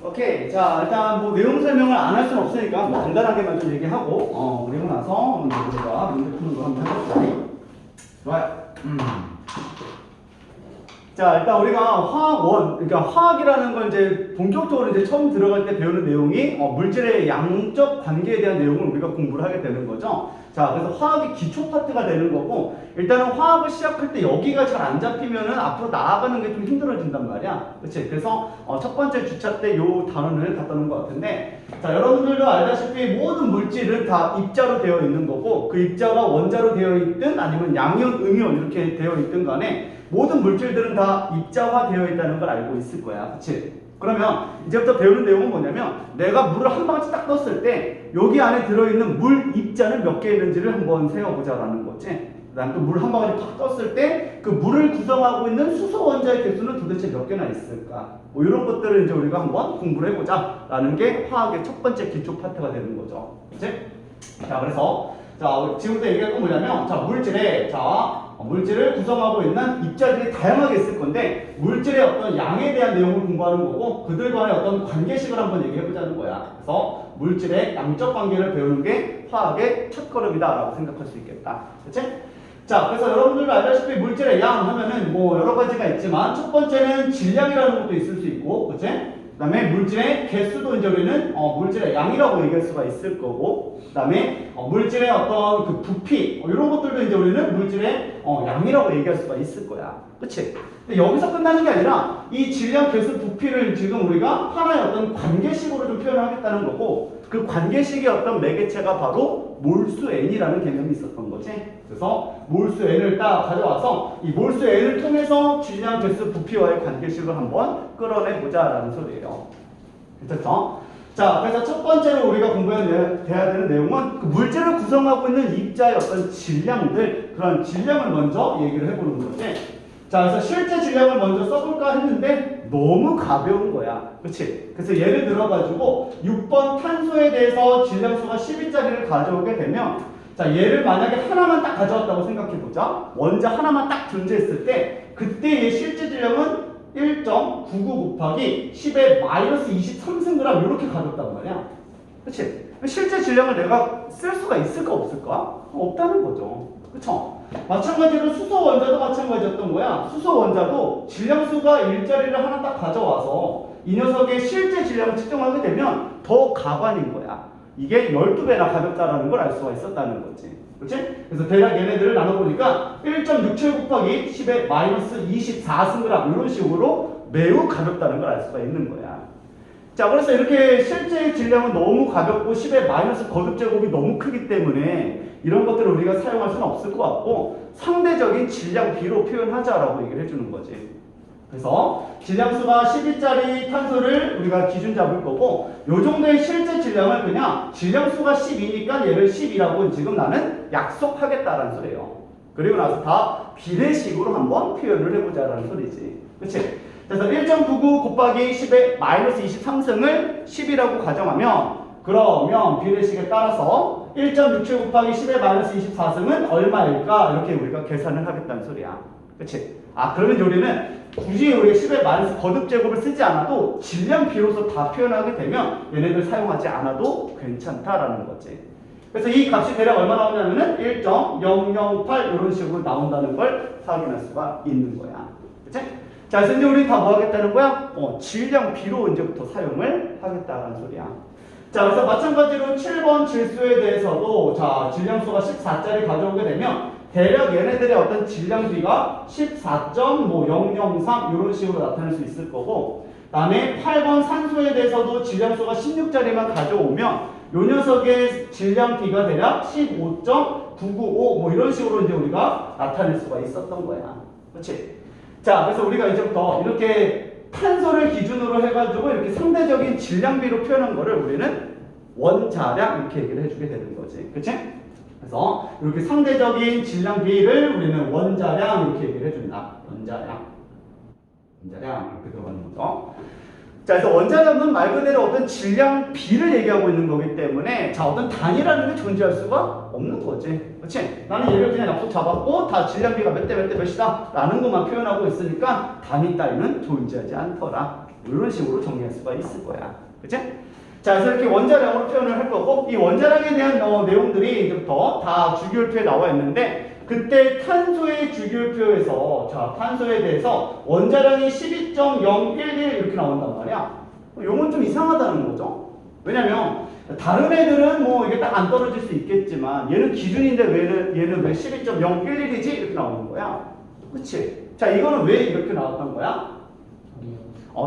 오케이. 자, 일단 뭐 내용 설명을 안 할 수는 없으니까 뭐 간단하게만 좀 얘기하고, 그리고 나서 우리가 문제 푸는 거 한번 해볼까요? 좋아요. 자, 일단 우리가 화학 그러니까 화학이라는 걸 이제 본격적으로 이제 처음 들어갈 때 배우는 내용이 물질의 양적 관계에 대한 내용을 우리가 공부를 하게 되는 거죠. 자, 그래서 화학이 기초 파트가 되는 거고, 일단은 화학을 시작할 때 여기가 잘 안 잡히면은 앞으로 나아가는 게 좀 힘들어진단 말이야. 그치? 그래서 첫 번째 주차 때 요 단원을 갖다 놓은 것 같은데, 자, 여러분들도 알다시피 모든 물질은 다 입자로 되어 있는 거고, 그 입자가 원자로 되어 있든 아니면 양이온, 음이온 이렇게 되어 있든 간에 모든 물질들은 다 입자화 되어 있다는 걸 알고 있을 거야. 그치? 그러면 이제부터 배우는 내용은 뭐냐면, 내가 물을 한 방울씩 딱 넣었을 때 여기 안에 들어있는 물 입자는 몇 개 있는지를 한번 세어보자라는 거지. 그 다음 또 물 한 방울을 팍 떴을 때 그 물을 구성하고 있는 수소 원자의 개수는 도대체 몇 개나 있을까? 뭐 이런 것들을 이제 우리가 한번 공부를 해보자라는 게 화학의 첫 번째 기초 파트가 되는 거죠. 그치? 자, 그래서 자, 지금부터 얘기할 건 뭐냐면, 자, 물질을 구성하고 있는 입자들이 다양하게 있을 건데, 물질의 어떤 양에 대한 내용을 공부하는 거고, 그들 간의 어떤 관계식을 한번 얘기해 보자는 거야. 그래서 물질의 양적 관계를 배우는 게 화학의 첫걸음이다라고 생각할 수 있겠다. 그치? 자, 그래서 여러분들도 알다시피 물질의 양 하면은 뭐 여러 가지가 있지만, 첫 번째는 질량이라는 것도 있을 수 있고, 그치? 그 다음에 물질의 개수도 이제 우리는 물질의 양이라고 얘기할 수가 있을 거고, 그 다음에 물질의 어떤 그 부피 이런 것들도 이제 우리는 물질의 양이라고 얘기할 수가 있을 거야. 그치? 근데 여기서 끝나는 게 아니라 이 질량, 개수, 부피를 지금 우리가 하나의 어떤 관계식으로 좀 표현하겠다는 거고, 그 관계식의 어떤 매개체가 바로 몰수 n이라는 개념이 있었던 거지. 그래서 몰수 n을 딱 가져와서 이 몰수 n을 통해서 질량, 개수, 부피와의 관계식을 한번 끌어내보자라는 소리예요. 괜찮죠? 자, 그래서 첫 번째로 우리가 공부해야 되는 내용은 그 물질을 구성하고 있는 입자의 어떤 질량들, 그런 질량을 먼저 얘기를 해보는 거지. 자, 그래서 실제 질량을 먼저 써볼까 했는데 너무 가벼운 거야. 그치? 그래서 예를 들어가지고 6번 탄소에 대해서 질량수가 12짜리를 가져오게 되면, 자, 얘를 만약에 하나만 딱 가져왔다고 생각해보자. 원자 하나만 딱 존재했을 때 그때 얘 실제 질량은 1.99 곱하기 10의 마이너스 23승g 이렇게 가졌단 말이야. 그치? 실제 질량을 내가 쓸 수가 있을까 없을까? 없다는 거죠. 그쵸? 마찬가지로 수소 원자도 마찬가지였던 거야. 수소 원자도 질량수가 일자리를 하나 딱 가져와서 이 녀석의 실제 질량을 측정하게 되면 더 가관인 거야. 이게 12배나 가볍다라는 걸 알 수가 있었다는 거지. 그치? 그래서 대략 얘네들을 나눠보니까 1.67 곱하기 10의 마이너스 24승g 이런 식으로 매우 가볍다는 걸 알 수가 있는 거야. 자, 그래서 이렇게 실제 질량은 너무 가볍고 10의 마이너스 거듭제곱이 너무 크기 때문에 이런 것들을 우리가 사용할 수는 없을 것 같고, 상대적인 질량 비로 표현하자라고 얘기를 해주는 거지. 그래서 질량수가 12짜리 탄소를 우리가 기준 잡을 거고, 요 정도의 실제 질량을 그냥 질량수가 10이니까 얘를 10이라고 지금 나는 약속하겠다라는 소리예요. 그리고 나서 다 비례식으로 한번 표현을 해보자라는 소리지. 그치? 그래서 1.99 곱하기 10의 마이너스 23승을 10이라고 가정하면, 그러면 비례식에 따라서 1.67 곱하기 10의 마이너스 24승은 얼마일까? 이렇게 우리가 계산을 하겠다는 소리야. 그치? 그러면 우리는 굳이 우리가 10의 마이너스 거듭제곱을 쓰지 않아도 질량 비로소 다 표현하게 되면 얘네들 사용하지 않아도 괜찮다라는 거지. 그래서 이 값이 대략 얼마 나오냐면은 1.008 이런 식으로 나온다는 걸 확인할 수가 있는 거야. 그치? 자, 그래서 이제 우리 다 뭐 하겠다는 거야? 질량 비로 이제부터 사용을 하겠다는 소리야. 자, 그래서 마찬가지로 7번 질소에 대해서도, 자, 질량수가 14짜리 가져오게 되면 대략 얘네들의 어떤 질량비가 14.003 이런 식으로 나타날 수 있을 거고, 그 다음에 8번 산소에 대해서도 질량수가 16짜리만 가져오면 요 녀석의 질량비가 대략 15.995 뭐 이런 식으로 이제 우리가 나타낼 수가 있었던 거야. 그렇지? 자, 그래서 우리가 이제부터 이렇게 탄소를 기준으로 해가지고 이렇게 상대적인 질량비로 표현한 거를 우리는 원자량 이렇게 얘기를 해주게 되는 거지. 그치? 그래서 이렇게 상대적인 질량비를 우리는 원자량 이렇게 얘기를 해준다. 원자량 이렇게 들어가는 거죠. 자, 그래서 원자량은 말 그대로 어떤 질량비를 얘기하고 있는 거기 때문에, 자, 어떤 단위라는 게 존재할 수가 없는 거지. 그렇지? 나는 얘를 그냥 약속 잡았고 다 질량비가 몇 대 몇 대 몇이다 라는 것만 표현하고 있으니까 단위 따위는 존재하지 않더라. 이런 식으로 정리할 수가 있을 거야. 그치? 자, 그래서 이렇게 원자량으로 표현을 할 거고, 이 원자량에 대한 내용들이 이제부터 다 주기율표에 나와 있는데, 그때 탄소의 주기율표에서, 자, 탄소에 대해서 원자량이 12.011 이렇게 나온단 말이야. 요건 좀 이상하다는 거죠. 왜냐면, 다른 애들은 뭐 이게 딱 안 떨어질 수 있겠지만, 얘는 기준인데 얘는 왜 12.011이지? 이렇게 나오는 거야. 그치? 자, 이거는 왜 이렇게 나왔던 거야?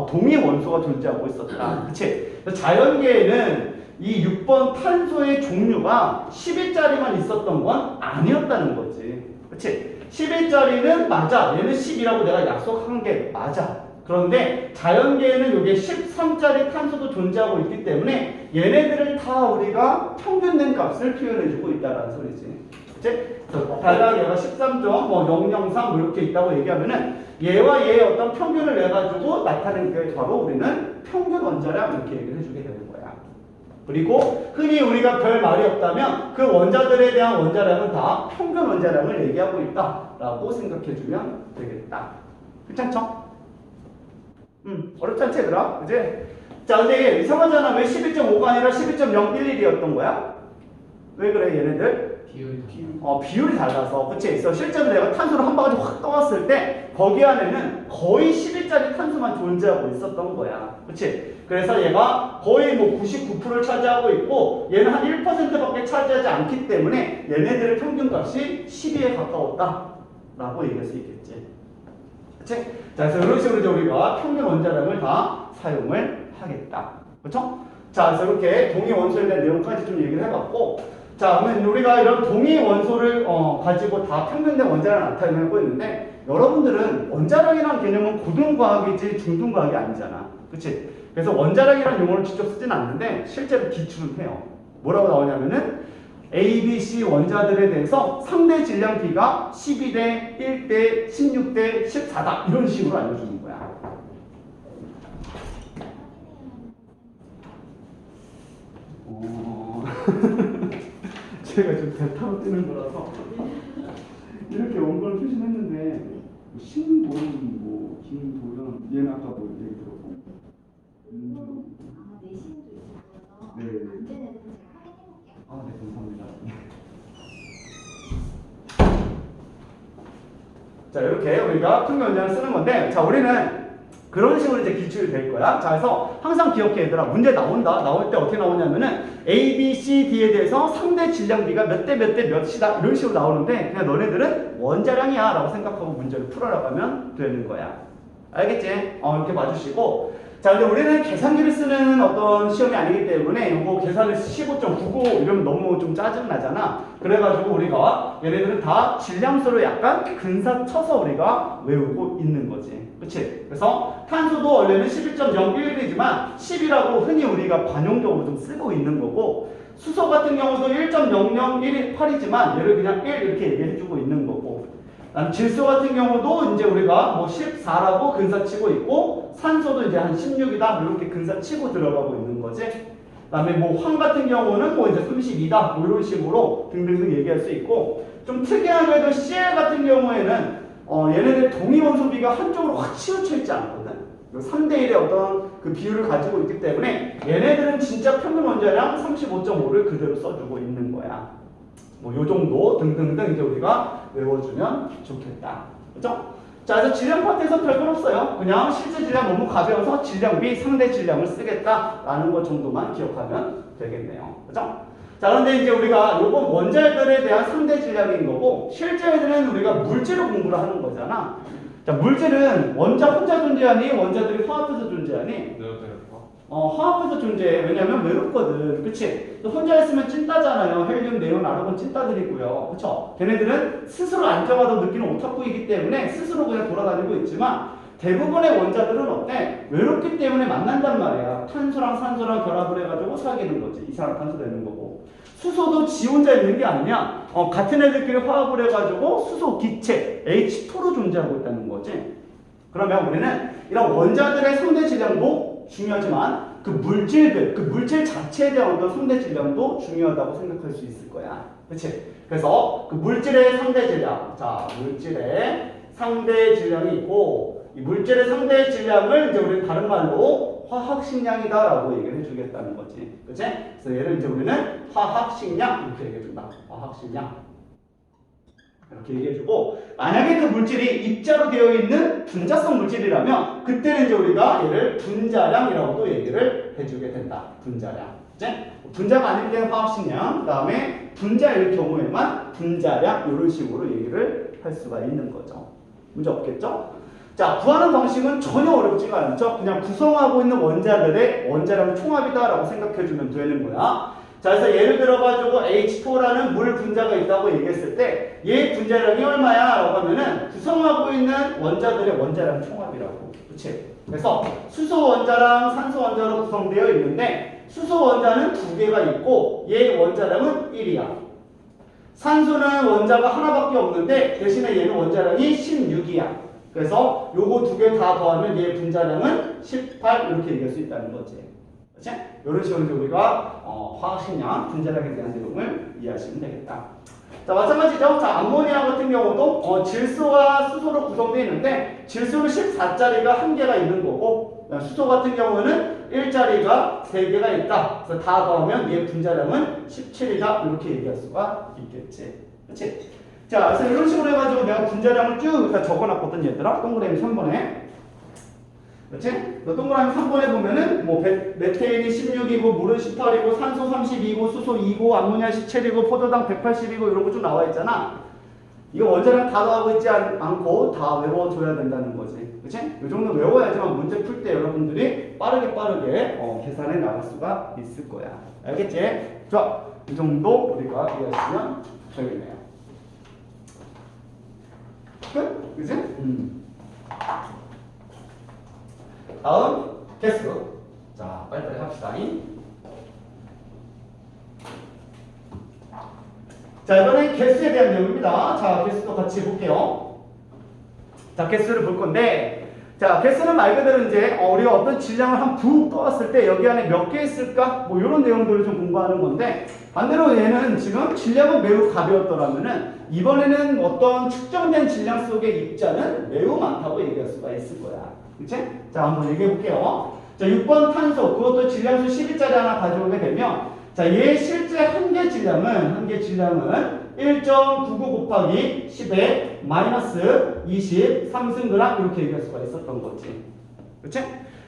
동위 원소가 존재하고 있었다. 그치? 자연계에는 이 6번 탄소의 종류가 10일짜리만 있었던 건 아니었다는 거지. 그치? 10일짜리는 맞아. 얘는 10이라고 내가 약속한 게 맞아. 그런데 자연계에는 이게 13짜리 탄소도 존재하고 있기 때문에 얘네들을 다 우리가 평균된 값을 표현해주고 있다는 소리지. 그치? 대략 얘가 13.003 뭐 이렇게 있다고 얘기하면은 얘와 얘의 어떤 평균을 내가지고 나타낸 게 바로 우리는 평균 원자량 이렇게 얘기를 해주게 되는 거야. 그리고 흔히 우리가 별 말이 없다면 그 원자들에 대한 원자량은 다 평균 원자량을 얘기하고 있다라고 생각해주면 되겠다. 괜찮죠? 어렵지 않지 얘들아? 그지? 자, 근데 이상하잖아. 왜 11.5가 아니라 12.011이었던 거야? 왜 그래 얘네들? 비율이 달라서. 그치? 그래서 실제로 내가 탄소를 한 바가지 확 떠왔을 때 거기 안에는 거의 10일짜리 탄소만 존재하고 있었던 거야. 그치? 그래서 얘가 거의 뭐 99%를 차지하고 있고 얘는 한 1%밖에 차지하지 않기 때문에 얘네들의 평균값이 12에 가까웠다 라고 얘기할 수 있겠지. 그치? 자, 그래서 이런 식으로 이제 우리가 평균 원자량을 다 사용을 하겠다. 그렇죠? 자, 그래서 이렇게 동위 원소에 대한 내용까지 좀 얘기를 해봤고, 자, 그러면 우리가 이런 동위 원소를 가지고 다 평균된 원자량을 나타내고 있는데, 여러분들은 원자량이라는 개념은 고등과학이지 중등과학이 아니잖아. 그치? 그래서 원자량이라는 용어를 직접 쓰진 않는데 실제로 기출은 해요. 뭐라고 나오냐면은 A, B, C 원자들에 대해서 상대 질량 B가 12대, 1대, 16대, 14다 이런 식으로 알려주는 거야. 제가 좀 대타로 뜨는 거라서 이렇게 원고를 표시했는데 신도연, 뭐 김도연, 얘는 아까 뭐 얘기 들었고 내신도 있어서 네. 문제는 제가 확인해볼게요. 네, 감사합니다. 자, 이렇게 우리가 평균 원자를 쓰는 건데, 자, 우리는 그런 식으로 이제 기출이 될 거야. 자, 그래서 항상 기억해, 얘들아. 문제 나온다. 나올 때 어떻게 나오냐면은 A, B, C, D에 대해서 상대 질량 B가 몇 대 몇 대 몇이다. 이런 식으로 나오는데, 그냥 너네들은 원자량이야. 라고 생각하고 문제를 풀어나가면 되는 거야. 알겠지? 이렇게 봐주시고. 자, 근데 우리는 계산기를 쓰는 어떤 시험이 아니기 때문에 이거 계산을 15.99 이러면 너무 좀 짜증나잖아. 그래가지고 우리가 얘네들은 다 질량수를 약간 근사쳐서 우리가 외우고 있는 거지. 그치? 그래서 탄소도 원래는 11.011이지만 10이라고 흔히 우리가 관용적으로 좀 쓰고 있는 거고, 수소 같은 경우도 1.0018이지만 얘를 그냥 1 이렇게 얘기해주고 있는 거고, 질소 같은 경우도 이제 우리가 뭐 14라고 근사치고 있고, 산소도 이제 한 16이다 이렇게 근사치고 들어가고 있는 거지. 그다음에 뭐 황 같은 경우는 뭐 이제 32다 뭐 이런 식으로 등등등 얘기할 수 있고, 좀 특이하게도 Cl 같은 경우에는 얘네들 동위 원소비가 한쪽으로 확 치우쳐 있지 않거든. 3대1의 어떤 그 비율을 가지고 있기 때문에 얘네들은 진짜 평균 원자량 35.5를 그대로 써주고 있는 거야. 뭐 요 정도 등등등 이제 우리가 외워주면 좋겠다. 그죠? 자, 그래서 질량 파트에서 별건 없어요. 그냥 실제 질량 너무 가벼워서 질량 B 상대 질량을 쓰겠다라는 것 정도만 기억하면 되겠네요. 그죠? 자, 그런데 이제 우리가 요번 원자들에 대한 상대 질량인 거고, 실제 애들은 우리가 물질을 공부를 하는 거잖아. 자, 물질은 원자 혼자 존재하니 원자들이 화합해서 존재하니? 화합해서 존재해. 왜냐면 외롭거든. 그치? 혼자 있으면 찐따잖아요. 헬륨, 네온, 아르곤 찐따들이고요. 그쵸? 걔네들은 스스로 안정화도 느끼는 오타쿠이기 때문에 스스로 그냥 돌아다니고 있지만, 대부분의 원자들은 어때? 외롭기 때문에 만난단 말이야. 탄소랑 산소랑 결합을 해가지고 사귀는 거지. 이산화탄소 되는 거고. 수소도 지 혼자 있는 게 아니냐? 같은 애들끼리 화합을 해가지고 수소 기체 H2로 존재하고 있다는 거지. 그러면 우리는 이런 원자들의 상대 질량도 중요하지만 그 물질들, 그 물질 자체에 대한 어떤 상대 질량도 중요하다고 생각할 수 있을 거야. 그치? 그래서 그 물질의 상대 질량, 자, 물질의 상대 질량이 있고, 이 물질의 상대 질량을 이제 우리는 다른 말로 화학식량이다라고 얘기를 해주겠다는 거지. 그치? 그래서 얘를 이제 우리는 화학식량 이렇게 얘기해준다. 화학식량. 이렇게 얘기해주고, 만약에 그 물질이 입자로 되어 있는 분자성 물질이라면 그때는 이제 우리가 얘를 분자량이라고도 얘기를 해주게 된다. 분자량. 그치? 분자가 아닐 때는 화학식량, 그 다음에 분자일 경우에만 분자량 이런 식으로 얘기를 할 수가 있는 거죠. 문제 없겠죠? 자, 구하는 방식은 전혀 어렵지가 않죠. 그냥 구성하고 있는 원자들의 원자량 총합이다라고 생각해주면 되는 거야. 자, 그래서 예를 들어가지고 H2O라는 물 분자가 있다고 얘기했을 때 얘 분자량이 얼마야? 라고 하면은 구성하고 있는 원자들의 원자량 총합이라고. 그치? 그래서 수소 원자랑 산소 원자로 구성되어 있는데 수소 원자는 2개가 있고 얘 원자량은 1이야. 산소는 원자가 하나밖에 없는데 대신에 얘는 원자량이 16이야. 그래서 요거 2개 다 더하면 얘 분자량은 18 이렇게 얘기할 수 있다는 거지. 그치? 이런 식으로 우리가 화학식량, 분자량에 대한 내용을 이해하시면 되겠다. 자, 마찬가지죠. 자, 암모니아 같은 경우도 질소와 수소로 구성되어 있는데 질소는 14짜리가 1개가 있는 거고 수소 같은 경우는 1짜리가 3개가 있다. 그래서 다 더하면 얘 분자량은 17이다. 이렇게 얘기할 수가 있겠지. 그치? 자, 그래서 이런 식으로 해가지고 내가 분자량을 쭉 다 적어놨거든, 얘들아. 동그라미 3번에. 그렇지? 동그라미 3번에 보면은 뭐 메테인이 16이고 물은 18이고 산소 32고 수소 2고 암모니아 17이고 포도당 180이고 이런 거 좀 나와 있잖아. 이거 원자량 다 더하고 있지 않고 다 외워줘야 된다는 거지. 그치? 이 정도 외워야지만 문제 풀 때 여러분들이 빠르게 계산해 나갈 수가 있을 거야. 알겠지? 자, 이 정도 우리가 이해하시면 되겠네요. 끝? 그치? 다음 개수. 자, 빨리빨리 합시다. 자, 이번엔 개수에 대한 내용입니다. 자, 개수도 같이 볼게요. 자, 개수를 볼 건데, 자, 개수는 말 그대로 이제 우리가 어떤 질량을 한 부 떠왔을 때 여기 안에 몇 개 있을까? 뭐 이런 내용들을 좀 공부하는 건데, 반대로 얘는 지금 질량은 매우 가벼웠더라면은 이번에는 어떤 측정된 질량 속의 입자는 매우 많다고 얘기할 수가 있을 거야. 그치? 자, 한번 얘기해 볼게요. 자, 6번 탄소, 그것도 질량수 10일짜리 하나 가져오게 되면, 자, 얘 실제 한 개 질량은 1.99 곱하기 10의 마이너스 23승그램 이렇게 얘기할 수가 있었던 거지. 그치?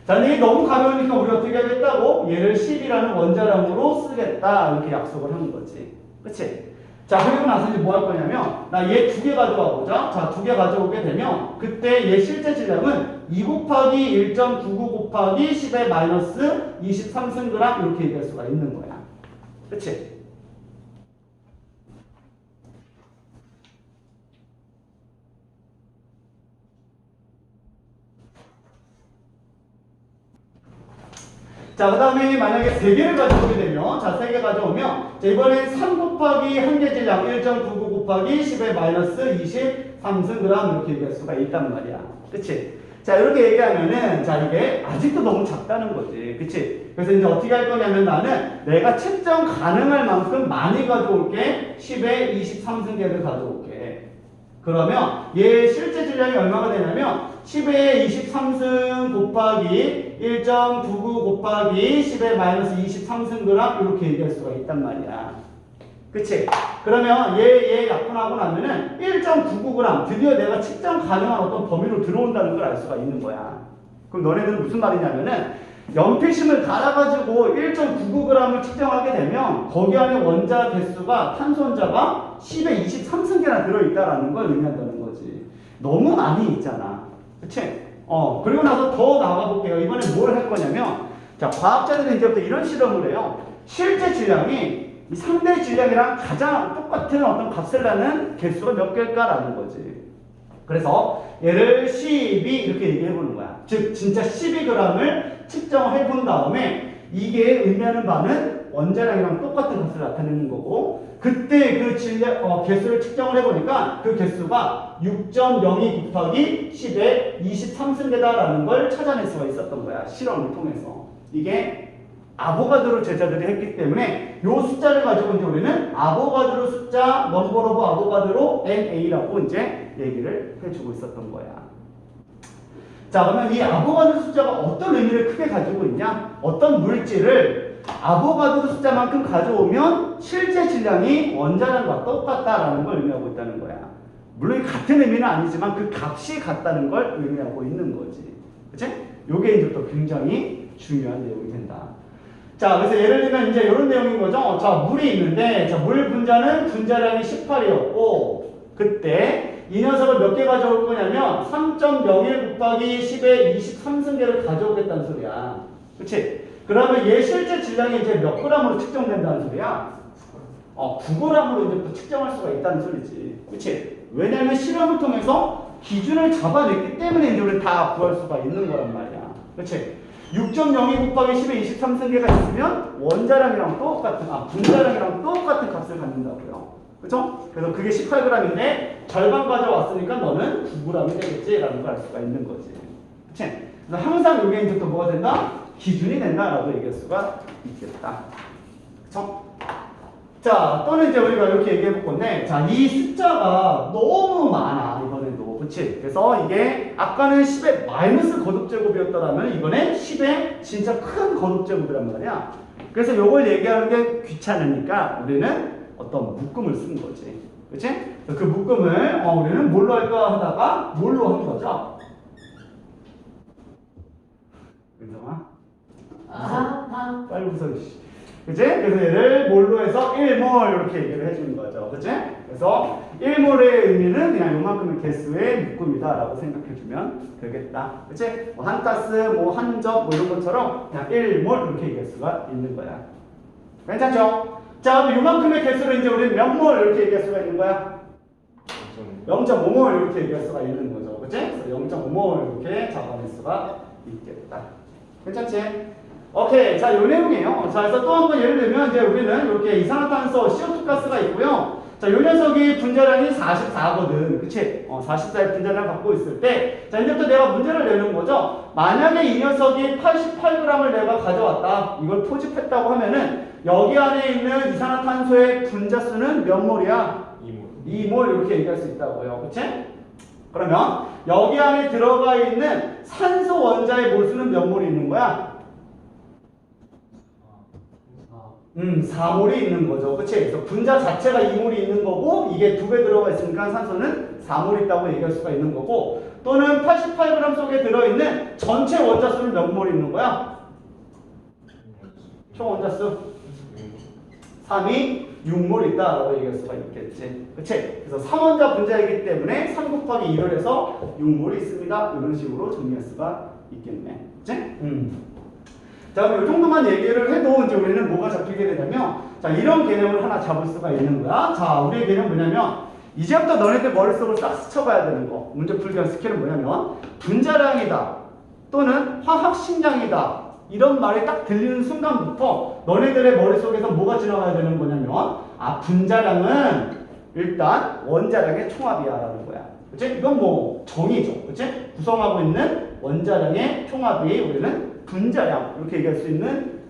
자, 얘 너무 가벼우니까 우리 어떻게 하겠다고? 얘를 10이라는 원자량으로 쓰겠다. 이렇게 약속을 하는 거지. 그치? 자, 그리고 나서 이제 뭐 할 거냐면, 나 얘 2개 가져와 보자. 자, 2개 가져오게 되면, 그때 얘 실제 질량은 2 곱하기 1.99 곱하기 10의 마이너스 23승그램 이렇게 얘기할 수가 있는 거야. 그치? 자, 그 다음에 만약에 3개를 가져오게 되면, 자, 3개 가져오면, 자, 이번엔 3 곱하기 1개 질량 1.99 곱하기 10의 마이너스 23승그램 이렇게 얘기할 수가 있단 말이야. 그치? 자, 이렇게 얘기하면은, 자, 이게 아직도 너무 작다는 거지. 그치? 그래서 이제 어떻게 할 거냐면 나는 내가 측정 가능할 만큼 많이 가져올게. 10의 23승계를 가져올게. 그러면 얘 실제 질량이 얼마가 되냐면 10의 23승 곱하기 1.99 곱하기 10의 마이너스 23승그램 이렇게 얘기할 수가 있단 말이야. 그치? 그러면 얘 약분하고 나면은 1.99g 드디어 내가 측정 가능한 어떤 범위로 들어온다는 걸 알 수가 있는 거야. 그럼 너네들은 무슨 말이냐면은 연필심을 갈아가지고 1.99g을 측정하게 되면 거기 안에 원자 개수가 탄소 원자가 10의 23승계나 들어있다라는 걸 의미한다는 거지. 너무 많이 있잖아. 그치? 그리고 나서 더 나가볼게요. 이번에 뭘 할 거냐면 자, 과학자들은 이제부터 이런 실험을 해요. 실제 질량이 이 상대 질량이랑 가장 똑같은 어떤 값을 나는 개수가 몇 개일까라는 거지. 그래서 얘를 12 이렇게 얘기해 보는 거야. 즉 진짜 12g을 측정을 해본 다음에 이게 의미하는 바는 원자량이랑 똑같은 값을 나타내는 거고 그때 그 질량 개수를 측정을 해보니까 그 개수가 6.02 곱하기 10의 23승계다라는 걸 찾아낼 수가 있었던 거야. 실험을 통해서. 이게 아보가드로 제자들이 했기 때문에 이 숫자를 가지고 이제 우리는 아보가드로 숫자 넘버 오브 아보가드로 NA라고 이제 얘기를 해주고 있었던 거야. 자, 그러면 이 아보가드로 숫자가 어떤 의미를 크게 가지고 있냐? 어떤 물질을 아보가드로 숫자만큼 가져오면 실제 질량이 원자량과 똑같다라는 걸 의미하고 있다는 거야. 물론 같은 의미는 아니지만 그 값이 같다는 걸 의미하고 있는 거지. 그치? 요게 이제 또 굉장히 중요한 내용이 된다. 자, 그래서 예를 들면 이제 이런 내용인 거죠. 자, 물이 있는데, 자, 물 분자는 분자량이 18이었고, 그때 이 녀석을 몇 개 가져올 거냐면 3.01 곱하기 10의 23승계를 가져오겠다는 소리야. 그치? 그러면 얘 실제 질량이 이제 몇 g으로 측정된다는 소리야? 9g으로 이제 또 측정할 수가 있다는 소리지. 그치? 왜냐면 실험을 통해서 기준을 잡아냈기 때문에 이제 우리 다 구할 수가 있는 거란 말이야. 그치? 6.02 곱하기 10의 23승계가 있으면 원자량이랑 똑같은, 분자량이랑 똑같은 값을 갖는다고요. 그죠? 그래서 그게 18g인데 절반 가져왔으니까 너는 9g이 되겠지라는 걸 알 수가 있는 거지. 그치? 그래서 항상 이게 이제 또 뭐가 된다? 기준이 된다라고 얘기할 수가 있겠다. 그쵸? 자, 또는 이제 우리가 이렇게 얘기해 볼 건데, 자, 이 숫자가 너무 많아, 이번에도. 그치? 그래서 이게, 아까는 10의 마이너스 거듭제곱이었더라면, 이번엔 10의 진짜 큰 거듭제곱이란 말이야. 그래서 요걸 얘기하는 게 귀찮으니까, 우리는 어떤 묶음을 쓴 거지. 그치? 그래서 그 묶음을, 우리는 뭘로 할까 하다가, 뭘로 한 거죠? 은성아? 빨리 웃어. 그치? 그래서 얘를 뭘로 해서 1몰 이렇게 얘기를 해주는 거죠. 그치? 그래서 1몰의 의미는 그냥 요만큼의 개수의 묶음이다 라고 생각해주면 되겠다. 그치? 뭐 한 가스, 뭐 한 접, 뭐 이런 것처럼 그냥 1몰 이렇게 얘기할 수가 있는 거야. 괜찮죠? 자, 그럼 요만큼의 개수를 이제 우리는 몇 몰 이렇게 얘기할 수가 있는 거야? 0.5몰 이렇게 얘기할 수가 있는 거죠. 그치? 그래서 0.5몰 이렇게 잡아낼 수가 있겠다. 괜찮지? 오케이. 자, 요 내용이에요. 자, 그래서 또 한 번 예를 들면, 이제 우리는 이렇게 이산화탄소 CO2 가스가 있고요. 자, 요 녀석이 분자량이 44거든. 그치? 44의 분자량 갖고 있을 때, 자, 이제부터 내가 문제를 내는 거죠. 만약에 이 녀석이 88g을 내가 가져왔다. 이걸 포집했다고 하면은, 여기 안에 있는 이산화탄소의 분자수는 몇 몰이야? 2몰 이렇게 얘기할 수 있다고요. 그치? 그러면, 여기 안에 들어가 있는 산소 원자의 몰수는 몇 몰이 있는 거야? 4몰이 있는 거죠. 그치? 그래서 분자 자체가 2몰이 있는 거고, 이게 2배 들어가 있으니까 산소는 4몰 있다고 얘기할 수가 있는 거고, 또는 88g 속에 들어있는 전체 원자수는 몇 몰 있는 거야? 총 원자수? 3이 6몰 있다라고 얘기할 수가 있겠지. 그치? 그래서 3원자 분자이기 때문에 3 곱하기 2를 해서 6몰이 있습니다. 이런 식으로 정리할 수가 있겠네. 그치? 자, 그럼 이 정도만 얘기를 해도 이제 우리는 뭐가 잡히게 되냐면, 자, 이런 개념을 하나 잡을 수가 있는 거야. 자, 우리의 개념 뭐냐면, 이제부터 너네들 머릿속을 싹 스쳐가야 되는 거. 문제 풀기 위한 스킬은 뭐냐면, 분자량이다. 또는 화학식량이다. 이런 말이 딱 들리는 순간부터 너네들의 머릿속에서 뭐가 지나가야 되는 거냐면, 분자량은 일단 원자량의 총합이야. 라는 거야. 그치? 이건 뭐 정의죠. 그치? 구성하고 있는 원자량의 총합이 우리는 분자량 이렇게 얘기할 수 있는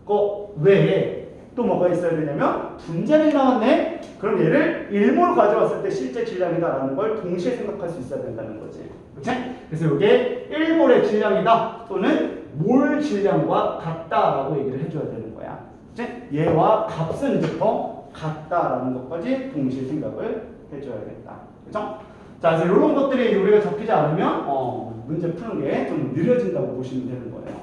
거 외에 또 뭐가 있어야 되냐면 분자량이 나왔네? 그럼 얘를 1몰 가져왔을 때 실제 질량이다라는 걸 동시에 생각할 수 있어야 된다는 거지. 그치? 그래서 이게 1몰의 질량이다 또는 몰 질량과 같다라고 얘기를 해줘야 되는 거야. 그치? 얘와 값은 이제 더 같다라는 것까지 동시에 생각을 해줘야겠다. 그쵸? 자, 그래서 이런 것들이 우리가 잡히지 않으면 문제 푸는 게 좀 느려진다고 보시면 되는 거예요.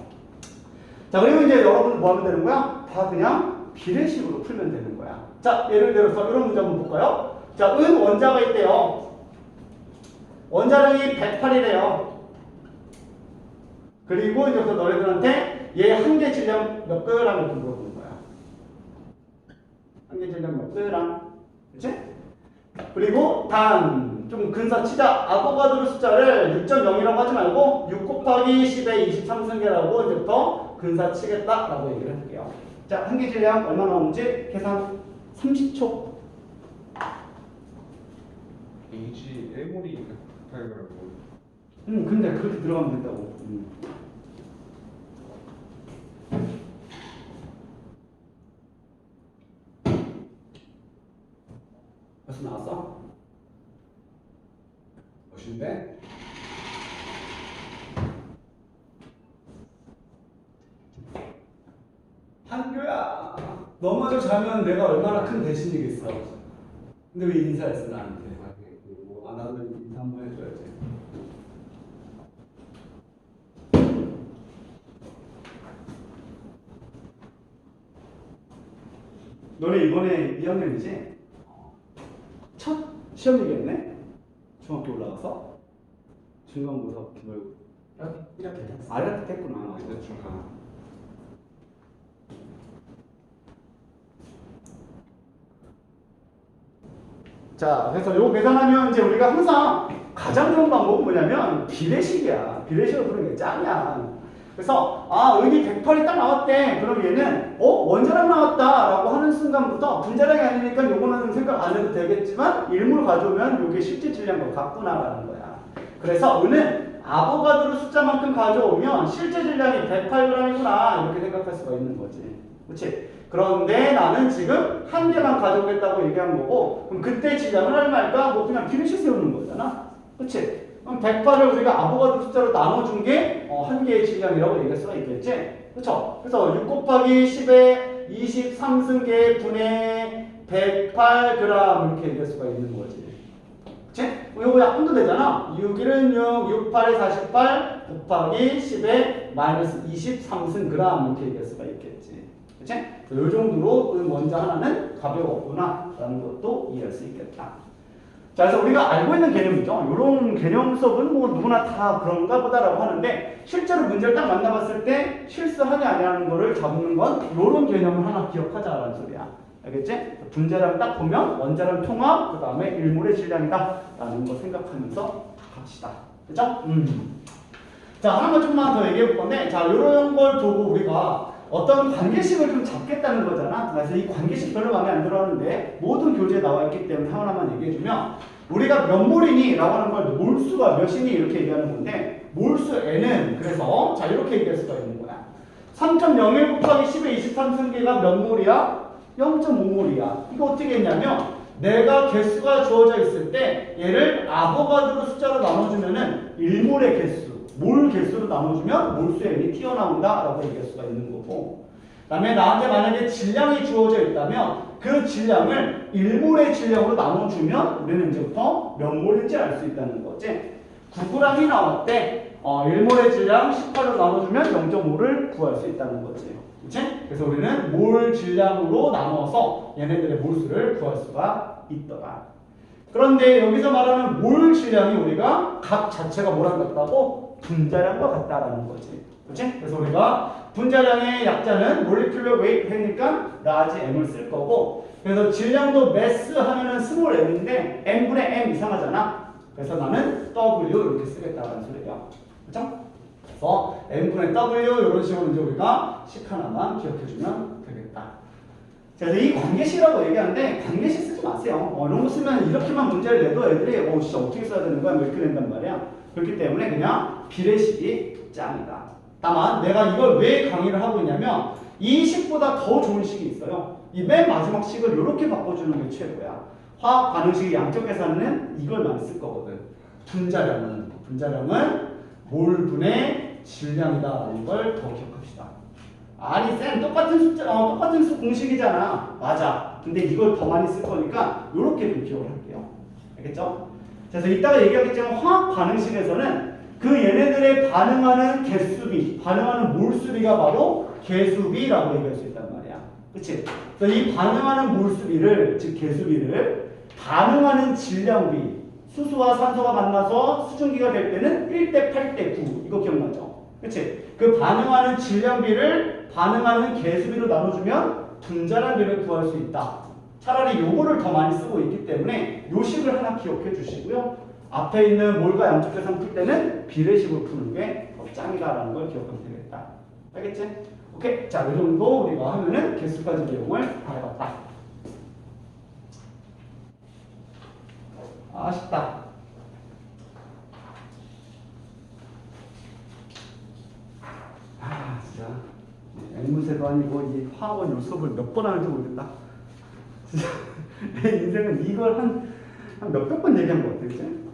자, 그리고 이제 여러분 뭐 하면 되는 거야? 다 그냥 비례식으로 풀면 되는 거야. 자, 예를 들어서 이런 문제 한번 볼까요? 자, 은 원자가 있대요. 원자량이 108이래요. 그리고 이제 너희들한테 얘 한 개 질량 몇 g 이렇게 물어보는 거야. 한 개 질량 몇 g? 그치? 그리고 좀 근사치자 아보가드로 숫자를 6.0이라고 하지 말고 6 곱하기 10의 23승계라고 이제부터 근사치겠다라고 얘기를 할게요. 자, 한 개 질량 얼마 나오는지 계산 30초. Ag 1몰이 108g이고. 근데 그렇게 들어가면 된다고. 벌써 나왔어? 멋있는데? 한교야, 너마저 자면 내가 얼마나 큰 대신이겠어. 근데 왜 인사했어 나한테? 아, 나도 인사 한번 해줘야지. 너네 이번에 2학년이지? 첫 시험이겠네? 중학교 올라가서? 중간고사 기말고 이렇게 했어. 아, 이렇게 했구나. 대충 가. 자, 그래서 요거 계산하면 이제 우리가 항상 가장 좋은 방법은 뭐냐면 비례식이야. 비례식을 부르는 게 짱이야. 그래서 의미 108이 딱 나왔대. 그럼 얘는 원자량 나왔다라고 하는 순간부터 분자량이 아니니까 요거는 생각 안 해도 되겠지만 일몰 가져오면 요게 실제 질량과 같구나라는 거야. 그래서 은은 아보가드로 숫자만큼 가져오면 실제 질량이 108g이구나 이렇게 생각할 수가 있는 거지. 그렇지? 그런데 나는 지금 한 개만 가져오겠다고 얘기한 거고, 그럼 그때 질량을 할 말까? 뭐 그냥 비례식 세우는 거잖아. 그치? 그럼 108을 우리가 아보가드로 숫자로 나눠준 게 한 개의 질량이라고 얘기할 수가 있겠지? 그쵸? 그래서 6 곱하기 10에 23승계 분의 108g 이렇게 얘기할 수가 있는 거지. 그치? 요거 약분도 되잖아. 6일은 6, 6, 8에 48 곱하기 10에 마이너스 23승 그램 이렇게 얘기할 수가 있겠지. 그치? 요 정도로 먼저 하나는 가벼웠구나 라는 것도 이해할 수 있겠다. 자, 그래서 우리가 알고 있는 개념이죠. 이런 개념 수업은 뭐 누구나 다 그런가 보다라고 하는데 실제로 문제를 딱 만나봤을 때 실수하냐 아니냐는 거를 잡는 건 이런 개념을 하나 기억하자라는 소리야. 알겠지? 분자량 딱 보면 원자량 통합, 그 다음에 일몰의 질량이다 라는 거 생각하면서 갑시다. 그죠? 자, 하나만 좀만 더 얘기해 볼 건데, 자, 이런 걸 보고 우리가 어떤 관계식을 좀 잡겠다는 거잖아. 그래서 이 관계식 별로 마음에 안 들어 하는데 모든 교재에 나와 있기 때문에 하나만 얘기해 주면, 우리가 몇 몰이니? 라고 하는 걸 몰수가 몇이니? 이렇게 얘기하는 건데, 몰수 n은 그래서 자 이렇게 얘기할 수가 있는 거야. 3.01 곱하기 10의 23승계가 몇 몰이야? 0.5몰이야. 이거 어떻게 했냐면 내가 개수가 주어져 있을 때 얘를 아보가드로 숫자로 나눠주면은 1몰의 개수, 몰 개수로 나눠주면 몰수 n이 튀어나온다 라고 얘기할 수가 있는 거고, 그 다음에 나한테 만약에 질량이 주어져 있다면 그 질량을 1몰의 질량으로 나눠주면 우리는 이제부터 몇 몰인지 알 수 있다는 거지. 9g이 나왔대. 1몰의 질량 18로 나눠주면 0.5를 구할 수 있다는 거지. 그치? 그래서 우리는 몰 질량으로 나눠서 얘네들의 몰수를 구할 수가 있더라. 그런데 여기서 말하는 몰 질량이 우리가 각 자체가 뭐랑 같다고? 분자량과 같다라는 거지. 그치? 그래서 우리가 분자량의 약자는 molecular weight 하니까 large m을 쓸 거고, 그래서 질량도 mass 하면은 small m인데 m분의 m 이상하잖아. 그래서 나는 w 이렇게 쓰겠다라는 소리야. 그쵸? 그래서 m분의 w 이런 식으로 이제 우리가 식 하나만 기억해주면 되겠다. 자, 그래서 이 관계식이라고 얘기하는데 관계식 쓰지 마세요. 이런 거 쓰면 이렇게만 문제를 내도 애들이 진짜 어떻게 써야 되는 거야? 뭐 이렇게 낸단 말이야. 그렇기 때문에 그냥 비례식이 짱이다. 다만 내가 이걸 왜 강의를 하고 있냐면 이 식보다 더 좋은 식이 있어요. 이 맨 마지막 식을 이렇게 바꿔주는 게 최고야. 화학 반응식의 양적 계산은 이걸 많이 쓸 거거든. 분자량은 몰분의 질량이다라는 걸 더 기억합시다. 아니 쌤 똑같은 숫자 똑같은 공식이잖아. 맞아. 근데 이걸 더 많이 쓸 거니까 이렇게 좀 기억을 할게요. 알겠죠? 그래서 이따가 얘기하겠지만 화학 반응식에서는 그 얘네들의 반응하는 개수비, 반응하는 몰수비가 바로 개수비라고 얘기할 수 있단 말이야. 그치? 그래서 이 반응하는 몰수비를, 즉 개수비를 반응하는 질량비, 수소와 산소가 만나서 수증기가 될 때는 1대 8대 9. 이거 기억나죠? 그치? 그 반응하는 질량비를 반응하는 개수비로 나눠주면 분자량비를 구할 수 있다. 차라리 요거를 더 많이 쓰고 있기 때문에 요 식을 하나 기억해 주시고요. 앞에 있는 몰과 양적 계산 풀 때는 비례식으로 푸는 게 더 짱이다라는 걸 기억하면 되겠다. 알겠지? 오케이. 자, 이 정도 우리가 하면은 개수까지 내용을 다 해봤다. 아쉽다. 진짜 앵무새도 아니고 이 화학원 요 수업을 몇 번 하는지 모르겠다. 진짜 내 인생은 이걸 한 몇백 번 얘기한 것 같아, 그치?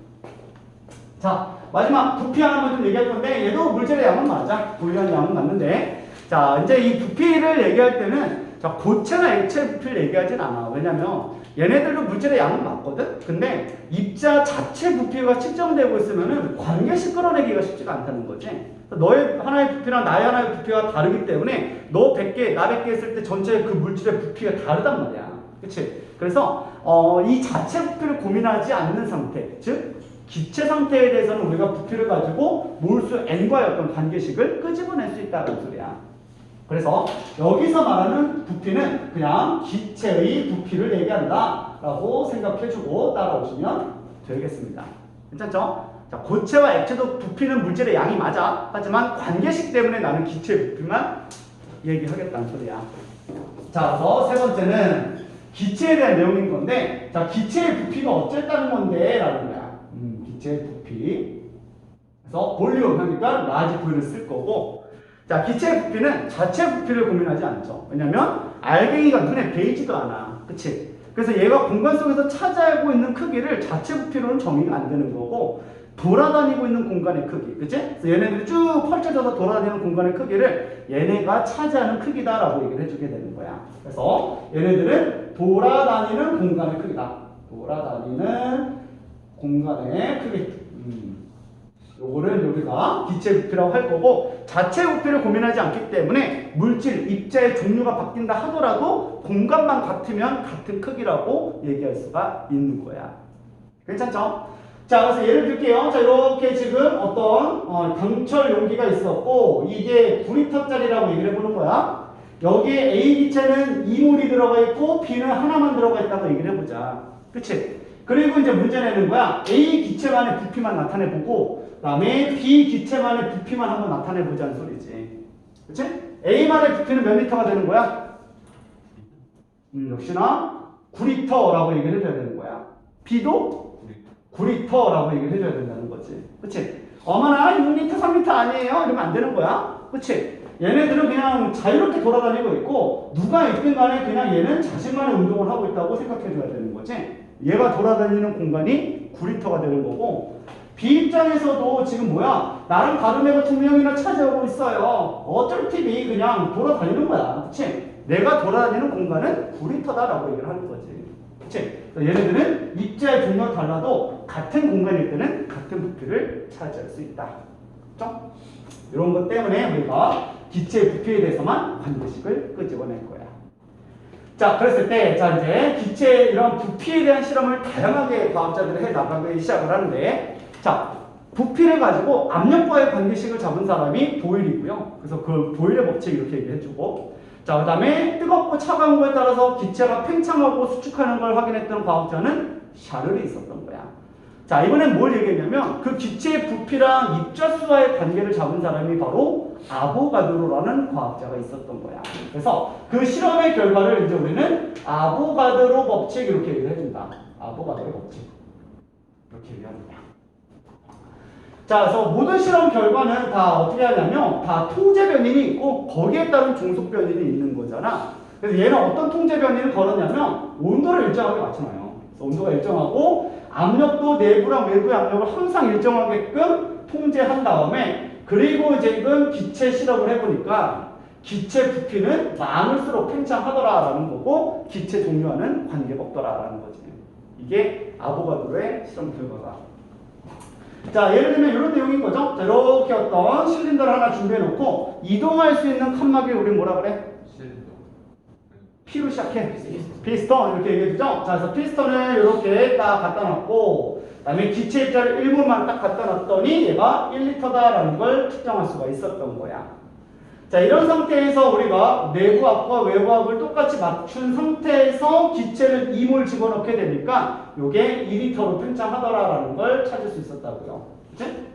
자, 마지막 부피 하나만 좀 얘기할 건데 얘도 물질의 양은 맞아. 고유한 양은 맞는데, 자, 이제 이 부피를 얘기할 때는 자, 고체나 액체 부피를 얘기하진 않아. 왜냐면 얘네들도 물질의 양은 맞거든? 근데 입자 자체 부피가 측정되고 있으면은 관계식 끌어내기가 쉽지가 않다는 거지. 너의 하나의 부피랑 나의 하나의 부피가 다르기 때문에 너 100개, 나 100개 했을 때 전체 그 물질의 부피가 다르단 말이야. 그치? 그래서 이 자체 부피를 고민하지 않는 상태, 즉 기체 상태에 대해서는 우리가 부피를 가지고 몰수 n과의 어떤 관계식을 끄집어낼 수 있다는 소리야. 그래서 여기서 말하는 부피는 그냥 기체의 부피를 얘기한다 라고 생각해주고 따라오시면 되겠습니다. 괜찮죠? 자, 고체와 액체도 부피는 물질의 양이 맞아. 하지만 관계식 때문에 나는 기체의 부피만 얘기하겠다는 소리야. 자, 그래서 세 번째는 기체에 대한 내용인 건데, 자, 기체의 부피가 어쨌다는 건데 라는 거야. 기체의 부피. 그래서 볼륨 하니까 라지 V를 쓸 거고, 자, 기체의 부피는 자체 부피를 고민하지 않죠. 왜냐면 알갱이가 눈에 보이지도 않아. 그치? 그래서 얘가 공간 속에서 차지하고 있는 크기를 자체 부피로는 정의가 안 되는 거고, 돌아다니고 있는 공간의 크기, 그치? 그래서 얘네들이 쭉 펼쳐져서 돌아다니는 공간의 크기를 얘네가 차지하는 크기다라고 얘기를 해주게 되는 거야. 그래서 얘네들은 돌아다니는 공간의 크기다. 돌아다니는 공간의 크기. 요거를 우리가 기체 부피라고 할 거고, 자체 부피를 고민하지 않기 때문에 물질, 입자의 종류가 바뀐다 하더라도 공간만 같으면 같은 크기라고 얘기할 수가 있는 거야. 괜찮죠? 자, 그래서 예를 들게요. 자, 이렇게 지금 어떤 강철 용기가 있었고, 이게 9리터짜리라고 얘기를 해보는 거야. 여기에 A 기체는 2몰이 들어가 있고 B는 하나만 들어가 있다고 얘기를 해보자. 그치? 그리고 이제 문제 내는 거야. A 기체만의 부피만 나타내보고, 그 다음에 B 기체만의 부피만 한번 나타내보자는 소리지. 그치? A만의 부피는 몇 리터가 되는 거야? 역시나 9리터라고 얘기를 해줘야 되는 거야. B도 9리터라고 얘기를 해줘야 된다는 거지. 그치? 어머나 6리터, 3리터 아니에요? 이러면 안 되는 거야. 그치? 얘네들은 그냥 자유롭게 돌아다니고 있고, 누가 있든 간에 그냥 얘는 자신만의 운동을 하고 있다고 생각해줘야 되는 거지. 얘가 돌아다니는 공간이 9리터가 되는 거고, B 입장에서도 지금 뭐야? 나랑 다른 애가 2명이나 차지하고 있어요. 어쩔 TV 그냥 돌아다니는 거야. 그치? 내가 돌아다니는 공간은 9리터다라고 얘기를 하는 거지. 그치? 얘네들은 입자의 종류가 달라도 같은 공간일 때는 같은 부피를 차지할 수 있다. 그렇죠? 이런 것 때문에 우리가 기체의 부피에 대해서만 관계식을 끄집어낼 거야. 자, 그랬을 때, 자, 이제 기체의 이런 부피에 대한 실험을 다양하게 과학자들이 해 나가기 시작을 하는데, 자, 부피를 가지고 압력과의 관계식을 잡은 사람이 보일이고요. 그래서 그 보일의 법칙 이렇게 얘기해주고, 자, 그 다음에 뜨겁고 차가운 거에 따라서 기체가 팽창하고 수축하는 걸 확인했던 과학자는 샤를이 있었던 거야. 자, 이번엔 뭘 얘기했냐면 그 기체의 부피랑 입자수와의 관계를 잡은 사람이 바로 아보가드로라는 과학자가 있었던 거야. 그래서 그 실험의 결과를 이제 우리는 아보가드로 법칙 이렇게 얘기를 해준다. 아보가드로 법칙. 이렇게 얘기합니다. 자, 그래서 모든 실험 결과는 다 어떻게 하냐면 다 통제 변인이 있고 거기에 따른 종속 변인이 있는 거잖아. 그래서 얘는 어떤 통제 변인을 걸었냐면 온도를 일정하게 맞춰놔요. 그래서 온도가 일정하고 압력도 내부랑 외부의 압력을 항상 일정하게끔 통제한 다음에, 그리고 지금 기체 실험을 해보니까 기체 부피는 많을수록 팽창하더라라는 거고 기체 종류와는 관계가 없더라라는 거지. 이게 아보가드로의 실험 결과가. 자, 예를 들면 이런 내용인 거죠. 자, 이렇게 어떤 실린더를 하나 준비해놓고 이동할 수 있는 칸막이를 우리 뭐라 그래? P로 시작해. 피스톤 이렇게 얘기해주죠. 자, 그래서 피스톤을 이렇게 딱 갖다 놨고, 그 다음에 기체 입자를 1몰만 딱 갖다 놨더니 얘가 1리터다라는 걸 측정할 수가 있었던 거야. 자, 이런 상태에서 우리가 내부압과 외부압을 똑같이 맞춘 상태에서 기체를 2몰 집어넣게 되니까 이게 2리터로 팽창하더라라는 걸 찾을 수 있었다고요. 그치?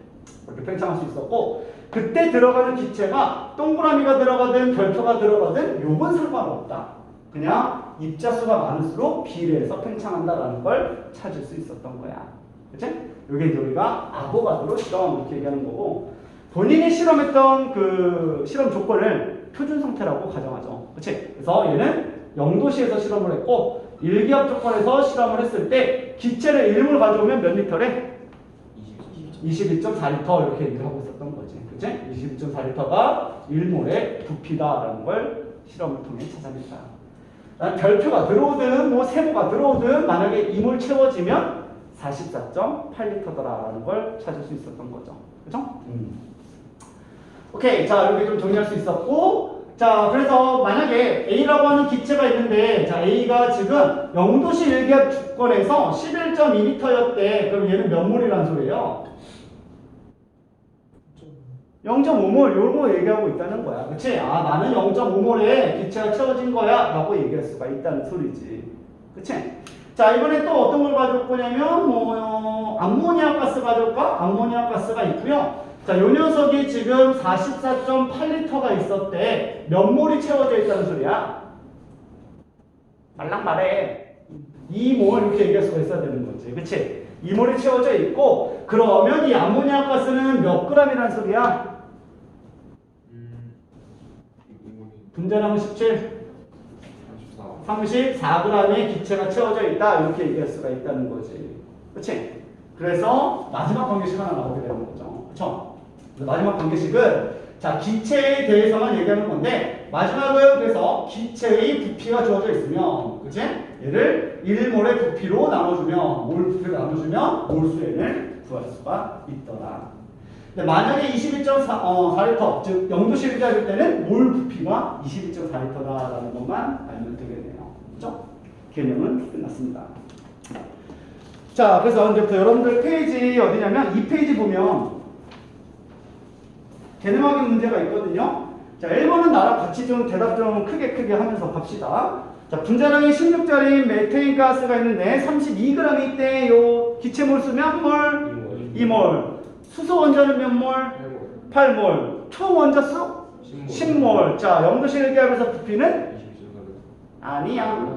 이렇게 팽창할 수 있었고, 그때 들어가는 기체가 동그라미가 들어가든 별표가 들어가든 요건 상관없다. 그냥 입자수가 많을수록 비례해서 팽창한다라는 걸 찾을 수 있었던 거야. 그치? 이게 이제 우리가 아보가드로 실험 이렇게 얘기하는 거고, 본인이 실험했던 그 실험 조건을 표준 상태라고 가정하죠. 그치? 그래서 얘는 0도씨에서 실험을 했고, 일기압 조건에서 실험을 했을 때 기체를 1몰 가져오면 몇 리터래? 22.4리터 이렇게 얘기를 하고 있었던 거지. 그치? 22.4리터가 1몰의 부피다라는 걸 실험을 통해 찾아냈다. 별표가 들어오든 뭐 세모가 들어오든 만약에 2몰 채워지면 44.8리터더라라는 걸 찾을 수 있었던 거죠. 그죠? 오케이. 자, 이렇게 좀 정리할 수 있었고, 자, 그래서 만약에 A라고 하는 기체가 있는데, 자, A가 지금 0도씨 일기압 주권에서 11.2리터였대. 그럼 얘는 몇 몰이란 소리예요? 0.5몰 요런 거 얘기하고 있다는 거야. 그치? 아, 나는 0.5몰에 기체가 채워진 거야 라고 얘기할 수가 있다는 소리지. 그치? 자, 이번에 또 어떤 걸 가져올 거냐면 암모니아 가스 가져올까? 암모니아 가스가 있고요. 자, 요 녀석이 지금 44.8리터가 있었대. 몇 몰이 채워져 있다는 소리야? 말랑 말해. 2몰 이렇게 얘기할 수가 있어야 되는 거지. 그치? 2몰이 채워져 있고, 그러면 이 암모니아 가스는 몇 g이라는 소리야? 분자량은 17, 34g의 기체가 채워져 있다. 이렇게 얘기할 수가 있다는 거지. 그치? 그래서 마지막 관계식 하나 나오게 되는 거죠. 그쵸? 마지막 관계식은 자, 기체에 대해서만 얘기하는 건데, 마지막은 그래서 기체의 부피가 주어져 있으면, 그치? 얘를 1몰의 부피로 나눠주면, 몰 부피로 나눠주면 몰수량을 구할 수가 있더라. 근데 만약에 22.4리터, 즉 0도씨 일기압일 때는 몰 부피가 22.4리터다라는 것만 알면 되겠네요. 그죠? 개념은 끝났습니다. 자, 그래서 이제부터 여러분들 페이지 어디냐면 2페이지 보면 개념학의 문제가 있거든요. 자, 1번은 나랑 같이 좀 대답 좀 크게 하면서 갑시다. 자, 분자량이 16짜리 메테인 가스가 있는데 32g이 있대. 요 기체 몰수 몇 몰? 2몰. 수소 원자는 몇 몰? 8몰. 총 원자수? 10몰. 자, 0도씨 일기압에서 부피는? 아니야.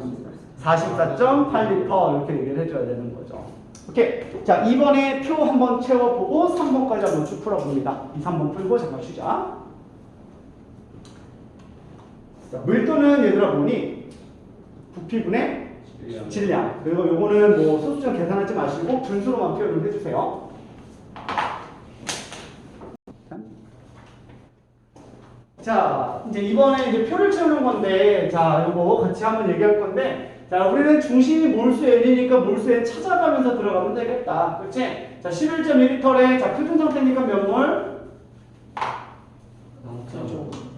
44.8리터 이렇게 얘기를 해줘야 되는 거죠. 오케이. 자, 2번에 표 한번 채워보고 3번까지 한번 쭉 풀어봅니다. 2, 3번 풀고 잠깐 쉬자. 자, 밀도는 얘들아 보니 부피분의 질량. 그리고 요거는 뭐 소수점 계산하지 마시고 분수로만 표현을 해주세요. 자, 이제 이번에 이제 표를 채우는 건데, 자, 요거 같이 한번 얘기할 건데, 자, 우리는 중심이 몰수 n이니까 몰수 n 찾아가면서 들어가면 되겠다. 그치? 자, 11.1리터래. 자, 표준 상태니까 몇 몰?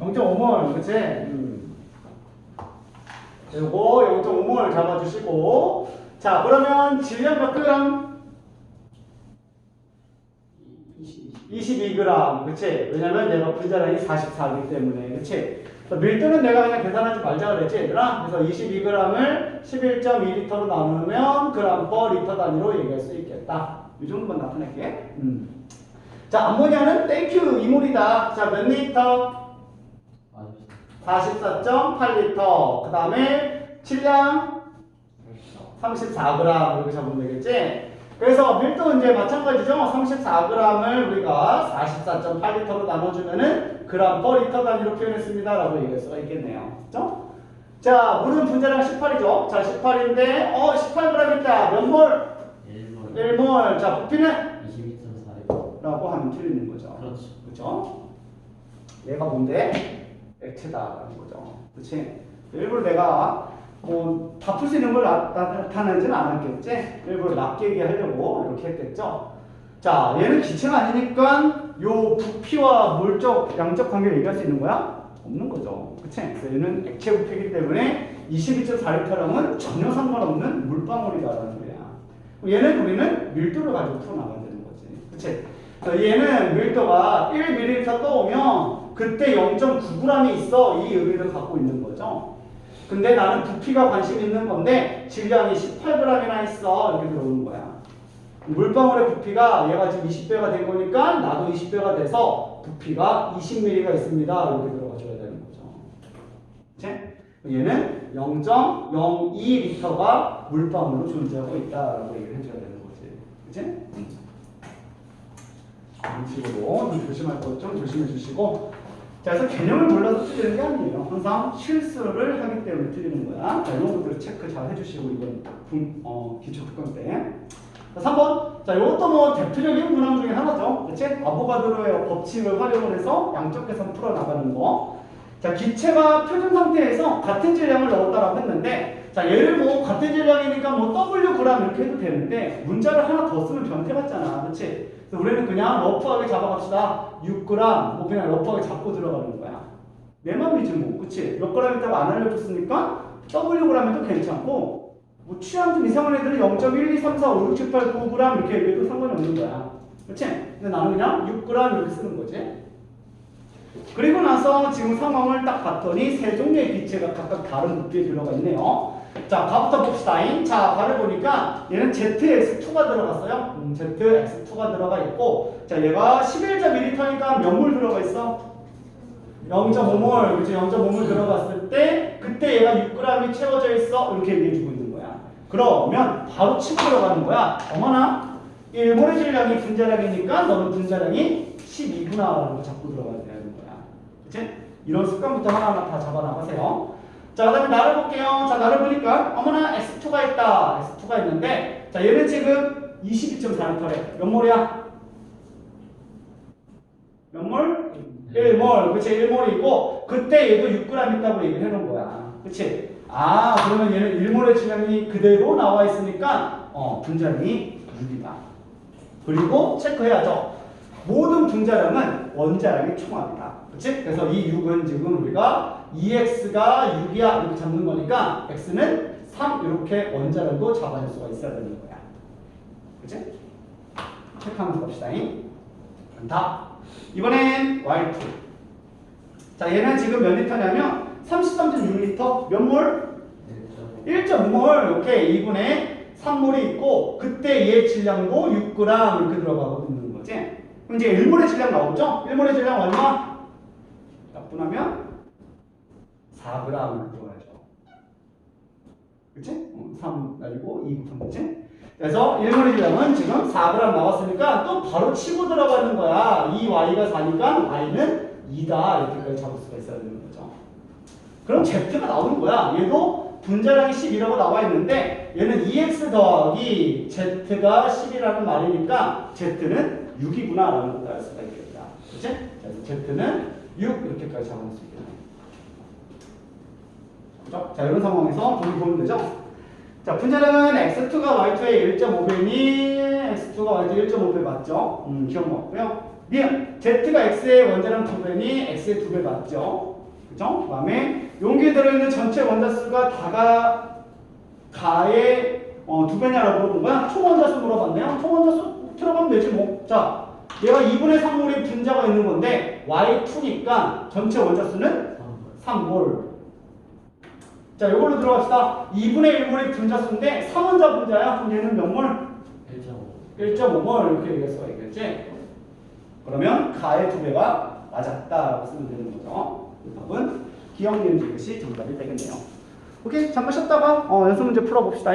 0.5몰. 그치? 요거 0.5몰 잡아주시고. 자, 그러면 질량 몇 그램? 22g. 그치? 왜냐면 내가 분자량이 44이기 때문에. 그치? 밀도는 내가 그냥 계산하지 말자 그랬지, 얘들아? 그래서 22g을 11.2리터로 나누면 그램 퍼 리터 단위로 얘기할 수 있겠다. 이 정도만 나타낼게. 자, 암모니아는 땡큐 2몰이다. 자, 몇 리터? 44.8리터. 그 다음에 질량 34g 이렇게 잡으면 되겠지? 그래서 밀도 이제 마찬가지죠. 34g을 우리가 44.8리터로 나눠주면은 그램 퍼 리터 단위로 표현했습니다. 라고 얘기할 수가 있겠네요. 그죠? 자, 물은 분자량 18이죠. 자, 18인데, 18g 있다. 몇 몰? 1몰. 자, 부피는? 22.4리터. 라고 하면 틀리는 거죠. 그렇지. 그죠? 얘가 뭔데? 액체다라는 거죠. 그치? 일부러 내가 뭐 다 풀 수 있는 걸 나타내지는 않았겠지? 일부러 낮게 얘기하려고 이렇게 했겠죠? 자, 얘는 기체가 아니니까 요 부피와 물적, 양적 관계를 얘기할 수 있는 거야? 없는 거죠. 그치? 그래서 얘는 액체 부피이기 때문에 22.4리터랑은 전혀 상관없는 물방울이다라는 거야. 얘는 우리는 밀도를 가지고 풀어나가야 되는 거지. 그치? 그래서 얘는 밀도가 1ml 떠오면 그때 0.9g이 있어. 이 의미를 갖고 있는 거죠. 근데 나는 부피가 관심 있는 건데 질량이 18g이나 있어. 이렇게 들어오는 거야. 물방울의 부피가 얘가 지금 20배가 된 거니까 나도 20배가 돼서 부피가 20ml가 있습니다. 이렇게 들어가줘야 되는 거죠. 그치? 얘는 0.02리터가 물방울로 존재하고 있다라고 얘기를 해줘야 되는 거지. 그치? 이런 식으로 좀 조심할 것 좀 조심해 주시고. 자, 그래서 개념을 몰라서 틀리는 게 아니에요. 항상 실수를 하기 때문에 틀리는 거야. 자, 이런 것들 체크 잘 해주시고, 이건 기초 특강 때. 자, 3번. 자, 이것도 뭐 대표적인 문항 중에 하나죠. 그치? 아보가드로의 법칙을 활용을 해서 양적 계산 풀어나가는 거. 자, 기체가 표준 상태에서 같은 질량을 넣었다라고 했는데, 자, 얘를 뭐 같은 질량이니까 뭐 Wg 이렇게 해도 되는데, 문자를 하나 더 쓰면 변태 같잖아. 그치? 그래서 우리는 그냥 러프하게 잡아갑시다. 6g, 뭐 그냥 러프하게 잡고 들어가는 거야. 내 맘이지 뭐. 그치? 몇 g 있다고 안 알려줬으니까, Wg도 괜찮고, 뭐 취향 좀 이상한 애들은 0.1, 2, 3, 4, 5, 6, 7, 8, 9g 이렇게 얘기해도 상관이 없는 거야. 그치? 근데 나는 그냥 6g 이렇게 쓰는 거지. 그리고 나서 지금 상황을 딱 봤더니 세 종류의 기체가 각각 다른 부피에 들어가 있네요. 자, 가부터 봅시다. 자, 가를 보니까 얘는 ZX2가 들어갔어요. ZX2가 들어가 있고, 자, 얘가 11.2L니까 몇 몰 들어가 있어? 0.5몰, 그치? 0.5몰 들어갔을 때, 그때 얘가 6g이 채워져 있어. 이렇게 얘기해주고 있는 거야. 그러면 바로 치고 들어가는 거야. 어머나, 1몰의 질량이 분자량이니까 너는 분자량이 12구나라는 거 잡고 들어가야 되는 거야. 그치? 이런 습관부터 하나하나 다 잡아나가세요. 자, 그 다음에 나를 볼게요. 자, 나를 보니까 어머나 X2가 있다. X2가 있는데, 자, 얘는 지금 22.4L래. 몇 몰이야? 몇 몰? 1몰. 그치? 1몰이고, 그때 얘도 6g 있다고 얘기를 해놓은 거야. 그치? 아, 그러면 얘는 1몰의 질량이 그대로 나와 있으니까, 분자량이 6이다. 그리고 체크해야죠. 모든 분자량은 원자량의 총합이다. 그치? 그래서 이 6은 지금 우리가 2x가 6이야 이렇게 잡는 거니까 x는 3 이렇게 원자량도 잡아낼 수가 있어야 되는 거야. 그치? 체크하면서 봅시다. 다. 이번엔 y2. 자, 얘는 지금 몇 리터냐면 33.6리터. 몇 몰? 1.5몰. 오케이. 2분의 3몰이 있고, 그때 얘 질량도 6g 이렇게 들어가고 있는 거지. 그럼 이제 1몰의 질량 나오죠? 1몰의 질량 얼마? 약분하면 4g 이렇게 들어가죠. 그치? 3 가지고 2 곱한 거지? 그래서 1몰의 질량은 지금 4g 나왔으니까 또 바로 치고 들어가는 거야. 이 y가 4니까 y는 2다. 이렇게까지 잡을 수가 있어야 되는 거죠. 그럼 z가 나오는 거야. 얘도 분자량이 10이라고 나와 있는데 얘는 2x 더하기 z가 10이라는 말이니까 z는 6이구나 라는 것도 알 수가 있겠다. 그치? 그래서 z는 6 이렇게까지 잡아낼 수 있겠네. 그죠? 자, 이런 상황에서 보면 되죠? 자, 분자량은 x2가 y2의 1.5배니 x2가 y2의 1.5배 맞죠? 기억 맞고요. z가 x의 원자량 2배니 x의 2배 맞죠? 그죠? 그 다음에 용기에 들어있는 전체 원자수가 가의 2배냐라고 물어본 거야? 총 원자수 물어봤네요. 총 원자수 들어가면 되지 뭐. 자, 얘가 2분의 3몰의 분자가 있는 건데 y2니까 전체 원자수는 3몰. 자, 이걸로 들어갑시다. 2분의 1몰의 분자수인데 3원자 분자야. 그럼 얘는 몇 몰? 1.5몰 이렇게 얘기할 수가 있겠지? 그러면 가의 2배가 맞았다라고 쓰면 되는 거죠. 답은 기억니은 이것이 정답이 되겠네요. 오케이, 잠깐 쉬었다가 연습 문제 풀어봅시다.